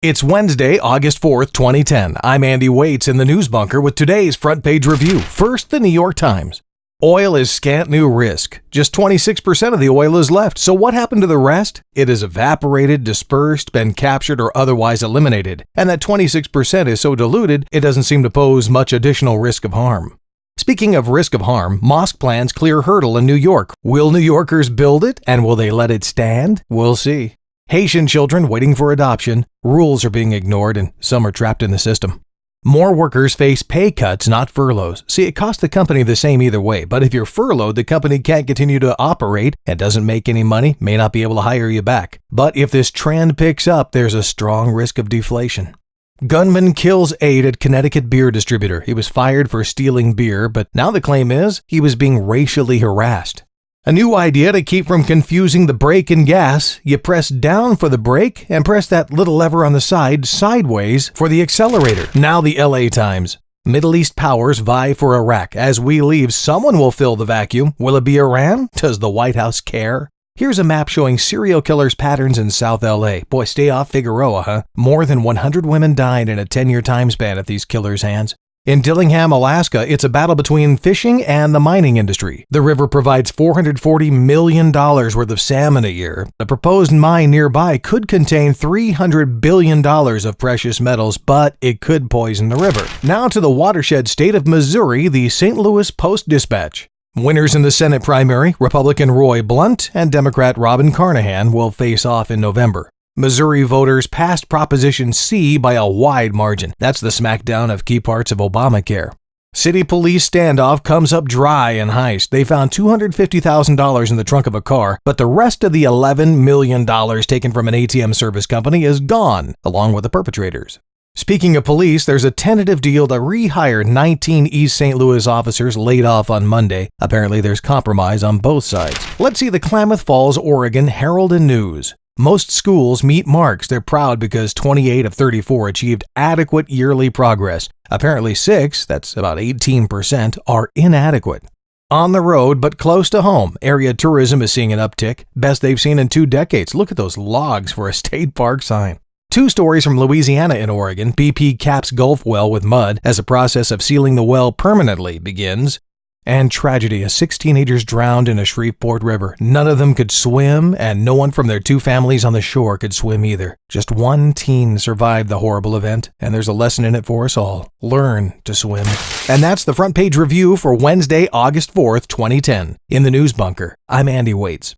It's Wednesday, August 4th, 2010. I'm Andy Waits in the News Bunker with today's front page review. First, the New York Times. Oil is scant new risk. Just 26% of the oil is left. So what happened to the rest? It is evaporated, dispersed, been captured, or otherwise eliminated. And that 26% is so diluted, it doesn't seem to pose much additional risk of harm. Speaking of risk of harm, mosque plans clear hurdle in New York. Will New Yorkers build it, and will they let it stand? We'll see. Haitian children waiting for adoption. Rules are being ignored, and some are trapped in the system. More workers face pay cuts, not furloughs. See, it costs the company the same either way, but if you're furloughed, the company can't continue to operate and doesn't make any money, may not be able to hire you back. But if this trend picks up, there's a strong risk of deflation. Gunman kills aide at Connecticut beer distributor. He was fired for stealing beer, but now the claim is he was being racially harassed. A new idea to keep from confusing the brake and gas. You press down for the brake and press that little lever on the side sideways for the accelerator. Now the LA Times. Middle East powers vie for Iraq. As we leave, someone will fill the vacuum. Will it be Iran? Does the White House care? Here's a map showing serial killers' patterns in South LA. Boy, stay off Figueroa, huh? More than 100 women died in a 10-year time span at these killers' hands. In Dillingham, Alaska, it's a battle between fishing and the mining industry. The river provides $440 million worth of salmon a year. The proposed mine nearby could contain $300 billion of precious metals, but it could poison the river. Now to the watershed state of Missouri, the St. Louis Post-Dispatch. Winners in the Senate primary, Republican Roy Blunt and Democrat Robin Carnahan, will face off in November. Missouri voters passed Proposition C by a wide margin. That's the smackdown of key parts of Obamacare. City police standoff comes up dry in Heist. They found $250,000 in the trunk of a car, but the rest of the $11 million taken from an ATM service company is gone, along with the perpetrators. Speaking of police, there's a tentative deal to rehire 19 East St. Louis officers laid off on Monday. Apparently there's compromise on both sides. Let's see the Klamath Falls, Oregon Herald and News. Most schools meet marks. They're proud because 28 of 34 achieved adequate yearly progress. Apparently 6, that's about 18%, are inadequate. On the road, but close to home, area tourism is seeing an uptick. Best they've seen in 2 decades. Look at those logs for a state park sign. 2 stories from Louisiana and Oregon. BP caps Gulf well with mud as the process of sealing the well permanently begins. And tragedy, 6 teenagers drowned in a Shreveport River. None of them could swim, and no one from their 2 families on the shore could swim either. Just 1 teen survived the horrible event, and there's a lesson in it for us all. Learn to swim. And that's the front page review for Wednesday, August 4th, 2010. In the News Bunker, I'm Andy Waits.